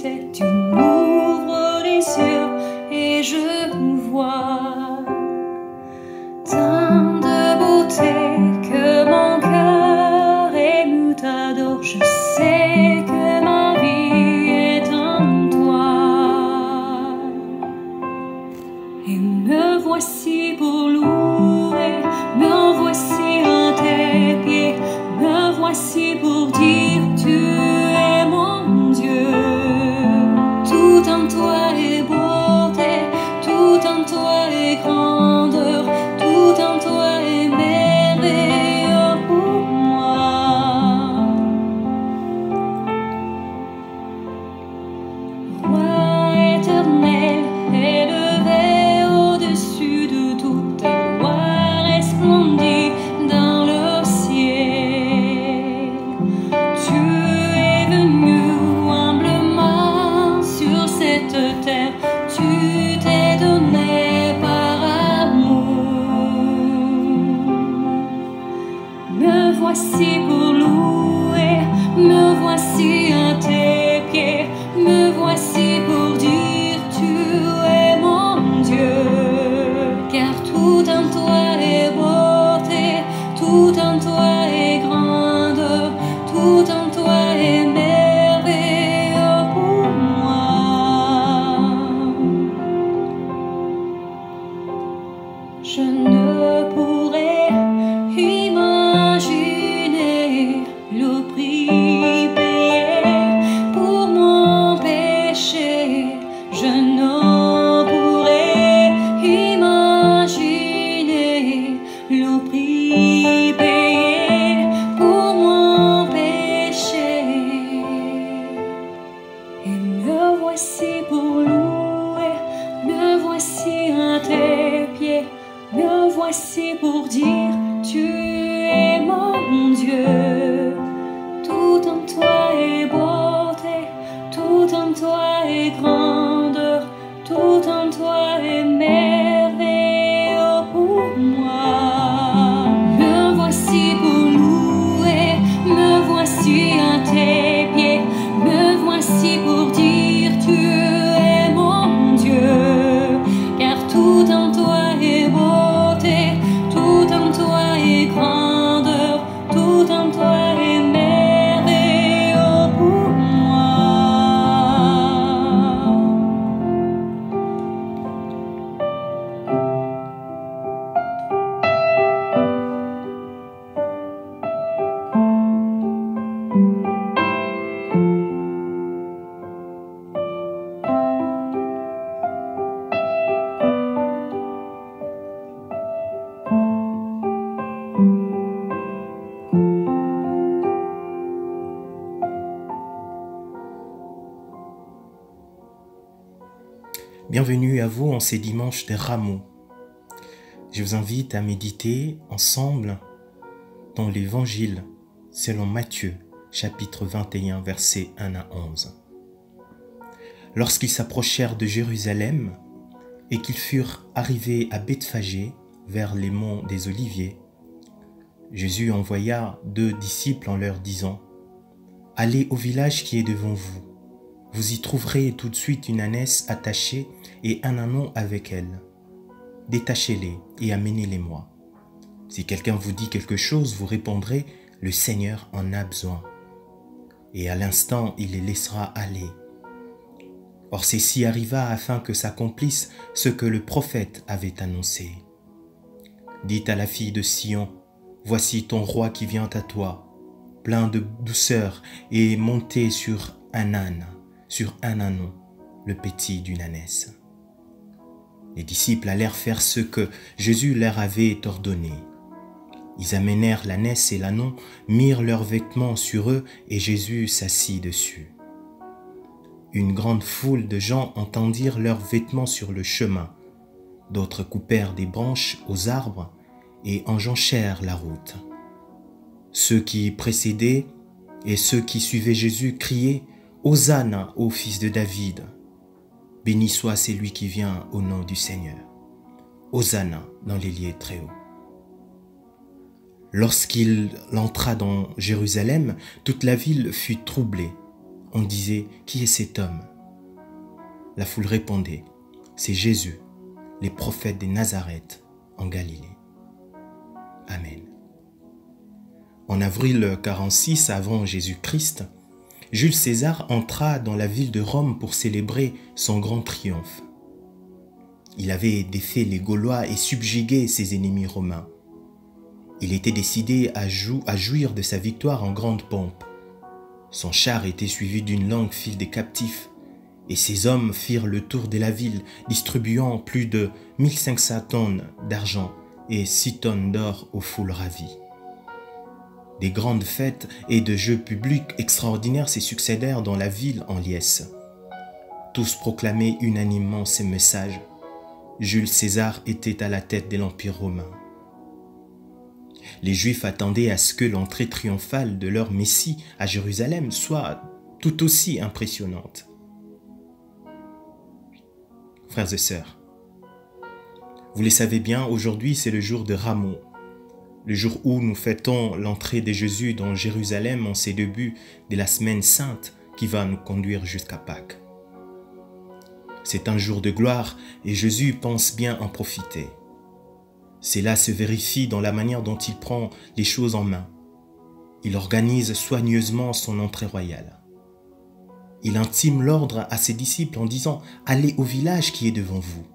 beauté, tu m'ouvres les yeux et je vois tant de beauté que mon cœur ému t'adore. Je sais que ma vie est en toi. Et me voici pour louer, me voici à tes pieds, me voici pour dire tu es mon Dieu. Tout en toi est beauté, tout en toi est grandeur, tout en toi est merveilleux pour moi. Roi éternel, élevé au-dessus de toute ta gloire resplendit dans le ciel. Tu es venu humblement sur cette terre, tu t'es donné par amour. Me voici pour louer, me voici à tes pieds, me voici pour dire tu es mon Dieu. Car tout en toi est beauté, tout en toi est grandeur, tout en toi est merveilleux pour moi. Je ne pourrais imaginer le prix payé pour mon péché. Je ne pourrais imaginer le prix payé pour mon péché. Et me voici pour louer, me voici à tes pieds, me voici pour dire tu es mon Dieu. Tout en toi est beauté, tout en toi est grandeur, tout en toi est merveilleux pour moi. Me voici pour louer, me voici à tes pieds, me voici pour dire tu es mon Dieu. Car tout en toi est beauté, tout en toi est grandeur, tout en toi est merveilleux pour moi. Bienvenue à vous en ces dimanches des rameaux. Je vous invite à méditer ensemble dans l'Évangile selon Matthieu, chapitre 21, versets 1 à 11. Lorsqu'ils s'approchèrent de Jérusalem et qu'ils furent arrivés à Bethphagée, vers les monts des Oliviers, Jésus envoya 2 disciples en leur disant : « Allez au village qui est devant vous. Vous y trouverez tout de suite une ânesse attachée et un ânon avec elle. Détachez-les et amenez-les-moi. Si quelqu'un vous dit quelque chose, vous répondrez : le Seigneur en a besoin. Et à l'instant, il les laissera aller. Or ceci arriva afin que s'accomplisse ce que le prophète avait annoncé. Dites à la fille de Sion : voici ton roi qui vient à toi, plein de douceur et monté sur un âne, sur un ânon, le petit d'une ânesse. Les disciples allèrent faire ce que Jésus leur avait ordonné. Ils amenèrent l'ânesse et l'ânon, mirent leurs vêtements sur eux et Jésus s'assit dessus. Une grande foule de gens entendirent leurs vêtements sur le chemin. D'autres coupèrent des branches aux arbres et enjonchèrent la route. Ceux qui précédaient et ceux qui suivaient Jésus criaient : Hosanna au fils de David. Béni soit celui qui vient au nom du Seigneur. Hosanna dans les lieux très hauts. Lorsqu'il entra dans Jérusalem, toute la ville fut troublée. On disait : qui est cet homme ? La foule répondait, « C'est Jésus, les prophètes de Nazareth en Galilée. » Amen. En avril 46 avant Jésus-Christ, Jules César entra dans la ville de Rome pour célébrer son grand triomphe. Il avait défait les Gaulois et subjugué ses ennemis romains. Il était décidé à jouir de sa victoire en grande pompe. Son char était suivi d'une longue file de captifs, et ses hommes firent le tour de la ville, distribuant plus de 1500 tonnes d'argent et 6 tonnes d'or aux foules ravies. Des grandes fêtes et de jeux publics extraordinaires se succédèrent dans la ville en liesse. Tous proclamaient unanimement ces messages. Jules César était à la tête de l'Empire romain. Les Juifs attendaient à ce que l'entrée triomphale de leur Messie à Jérusalem soit tout aussi impressionnante. Frères et sœurs, vous le savez bien, aujourd'hui c'est le jour de Ramos, le jour où nous fêtons l'entrée de Jésus dans Jérusalem en ces débuts de la semaine sainte qui va nous conduire jusqu'à Pâques. C'est un jour de gloire et Jésus pense bien en profiter. Cela se vérifie dans la manière dont il prend les choses en main. Il organise soigneusement son entrée royale. Il intime l'ordre à ses disciples en disant « Allez au village qui est devant vous.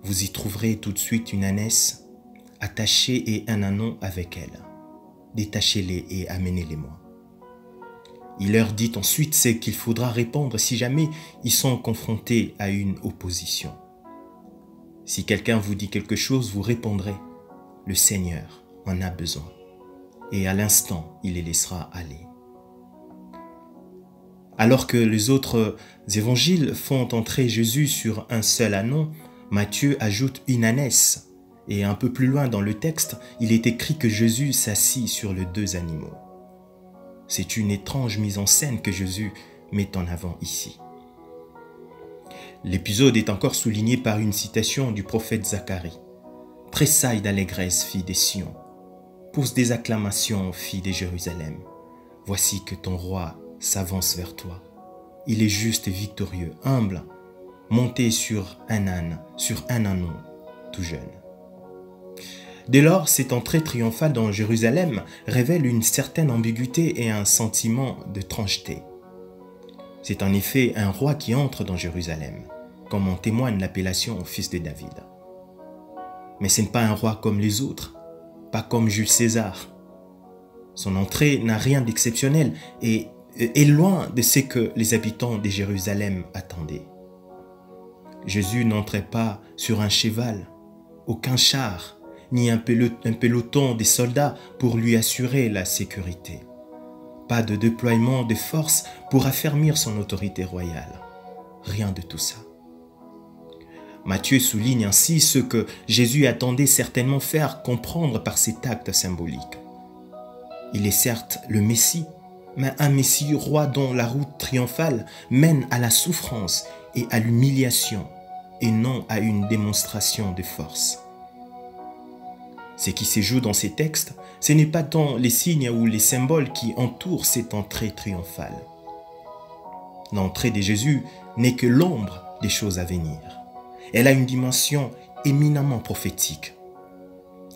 Vous y trouverez tout de suite une ânesse attachée et un ânon avec elle. Détachez-les et amenez-les-moi. » Il leur dit ensuite ce qu'il faudra répondre si jamais ils sont confrontés à une opposition. Si quelqu'un vous dit quelque chose, vous répondrez « Le Seigneur en a besoin. » Et à l'instant, il les laissera aller. Alors que les autres évangiles font entrer Jésus sur un seul ânon, Matthieu ajoute une ânesse. Et un peu plus loin dans le texte, il est écrit que Jésus s'assit sur les 2 animaux. C'est une étrange mise en scène que Jésus met en avant ici. L'épisode est encore souligné par une citation du prophète Zacharie. « Tressaille d'allégresse, fille des Sion. Pousse des acclamations, fille de Jérusalem. Voici que ton roi s'avance vers toi. Il est juste et victorieux, humble, monté sur un âne, sur un ânon, tout jeune. » Dès lors, cette entrée triomphale dans Jérusalem révèle une certaine ambiguïté et un sentiment de trancheté. C'est en effet un roi qui entre dans Jérusalem, comme en témoigne l'appellation au fils de David. Mais ce n'est pas un roi comme les autres, pas comme Jules César. Son entrée n'a rien d'exceptionnel et est loin de ce que les habitants de Jérusalem attendaient. Jésus n'entrait pas sur un cheval, aucun char, ni un peloton de soldats pour lui assurer la sécurité. Pas de déploiement de forces pour affermir son autorité royale. Rien de tout ça. Matthieu souligne ainsi ce que Jésus attendait certainement faire comprendre par cet acte symbolique. Il est certes le Messie, mais un Messie roi dont la route triomphale mène à la souffrance et à l'humiliation, et non à une démonstration de force. Ce qui se joue dans ces textes, ce n'est pas tant les signes ou les symboles qui entourent cette entrée triomphale. L'entrée de Jésus n'est que l'ombre des choses à venir. Elle a une dimension éminemment prophétique,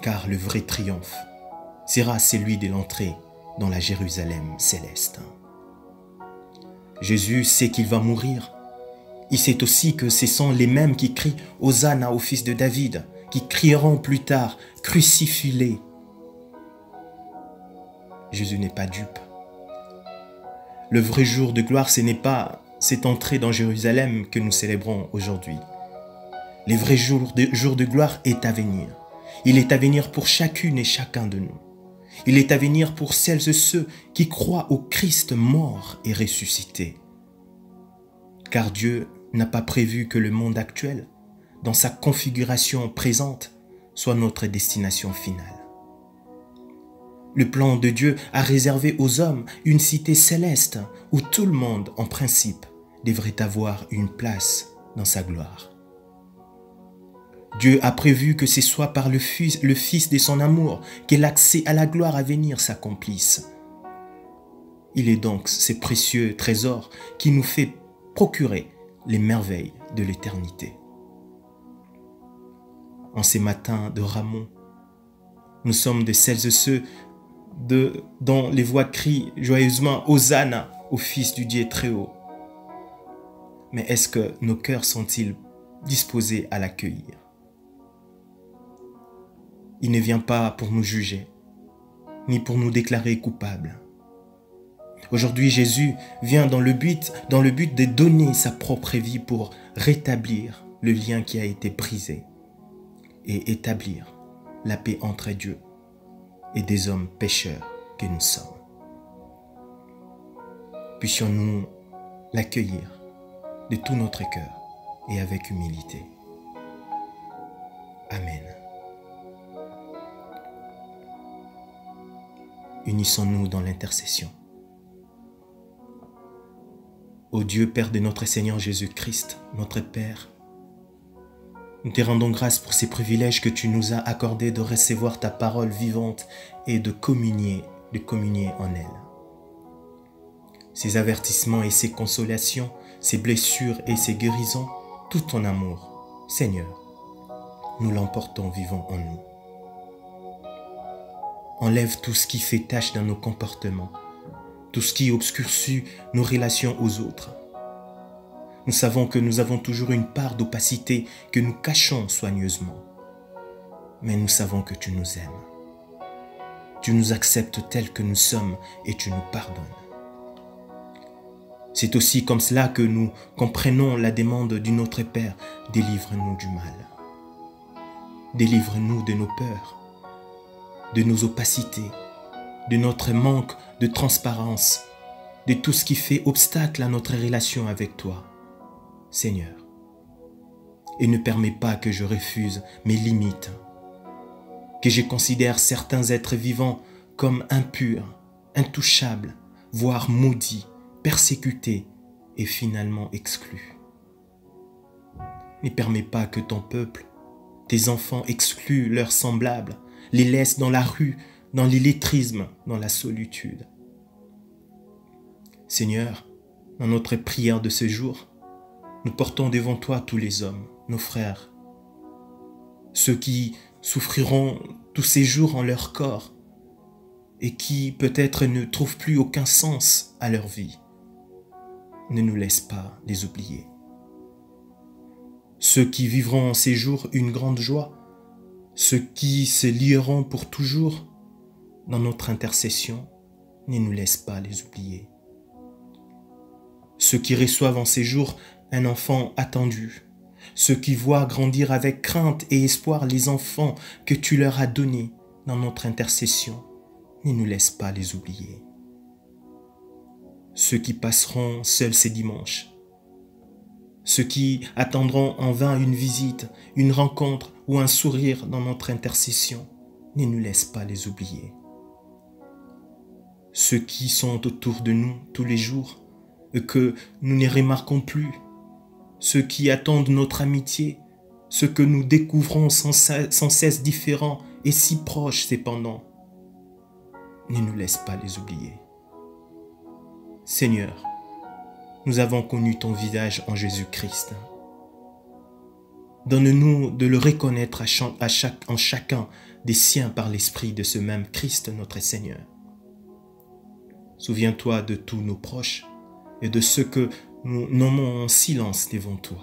car le vrai triomphe sera celui de l'entrée dans la Jérusalem céleste. Jésus sait qu'il va mourir. Il sait aussi que ce sont les mêmes qui crient « Hosanna au fils de David », qui crieront plus tard « Crucifie-les ». Jésus n'est pas dupe. Le vrai jour de gloire, ce n'est pas cette entrée dans Jérusalem que nous célébrons aujourd'hui. Le vrai jour de gloire est à venir. Il est à venir pour chacune et chacun de nous. Il est à venir pour celles et ceux qui croient au Christ mort et ressuscité. Car Dieu n'a pas prévu que le monde actuel, dans sa configuration présente, soit notre destination finale. Le plan de Dieu a réservé aux hommes une cité céleste où tout le monde, en principe, devrait avoir une place dans sa gloire. Dieu a prévu que ce soit par le Fils de son amour que l'accès à la gloire à venir s'accomplisse. Il est donc ce précieux trésor qui nous fait procurer les merveilles de l'éternité. En ces matins de Ramon, nous sommes de celles et ceux dont les voix crient joyeusement « Hosanna au Fils du Dieu très haut ». Mais est-ce que nos cœurs sont-ils disposés à l'accueillir? Il ne vient pas pour nous juger, ni pour nous déclarer coupables. Aujourd'hui, Jésus vient dans le but de donner sa propre vie pour rétablir le lien qui a été brisé et établir la paix entre Dieu et des hommes pécheurs que nous sommes. Puissions-nous l'accueillir de tout notre cœur et avec humilité. Amen. Unissons-nous dans l'intercession. Ô Dieu, Père de notre Seigneur Jésus-Christ, notre Père, nous te rendons grâce pour ces privilèges que tu nous as accordés de recevoir ta parole vivante et de communier en elle. Ces avertissements et ces consolations, ces blessures et ces guérisons, tout ton amour, Seigneur, nous l'emportons vivant en nous. Enlève tout ce qui fait tache dans nos comportements, tout ce qui obscurcit nos relations aux autres. Nous savons que nous avons toujours une part d'opacité que nous cachons soigneusement. Mais nous savons que tu nous aimes. Tu nous acceptes tels que nous sommes et tu nous pardonnes. C'est aussi comme cela que nous comprenons la demande du Notre Père. Délivre-nous du mal. Délivre-nous de nos peurs, de nos opacités, de notre manque de transparence, de tout ce qui fait obstacle à notre relation avec toi, Seigneur. Et ne permets pas que je refuse mes limites, que je considère certains êtres vivants comme impurs, intouchables, voire maudits, persécutés et finalement exclus. Ne permets pas que ton peuple, tes enfants excluent leurs semblables, les laissent dans la rue, dans l'illettrisme, dans la solitude. Seigneur, dans notre prière de ce jour, nous portons devant toi tous les hommes, nos frères, ceux qui souffriront tous ces jours en leur corps et qui peut-être ne trouvent plus aucun sens à leur vie. Ne nous laisse pas les oublier. Ceux qui vivront en ces jours une grande joie, ceux qui se lieront pour toujours dans notre intercession, ne nous laisse pas les oublier. Ceux qui reçoivent en ces jours un enfant attendu, ceux qui voient grandir avec crainte et espoir les enfants que tu leur as donnés dans notre intercession, ne nous laisse pas les oublier. Ceux qui passeront seuls ces dimanches, ceux qui attendront en vain une visite, une rencontre ou un sourire dans notre intercession, ne nous laisse pas les oublier. Ceux qui sont autour de nous tous les jours et que nous ne remarquons plus, ceux qui attendent notre amitié, ceux que nous découvrons sans cesse différents et si proches cependant, ne nous laisse pas les oublier. Seigneur, nous avons connu ton visage en Jésus-Christ. Donne-nous de le reconnaître en chacun des siens par l'Esprit de ce même Christ notre Seigneur. Souviens-toi de tous nos proches et de ceux que nous nommons en silence devant toi.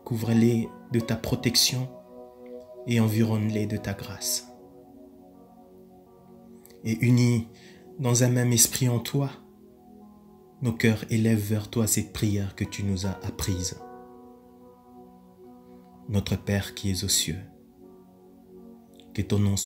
Couvre-les de ta protection et environne-les de ta grâce. Et unis dans un même esprit en toi, nos cœurs élèvent vers toi cette prière que tu nous as apprise. Notre Père qui es aux cieux, que ton nom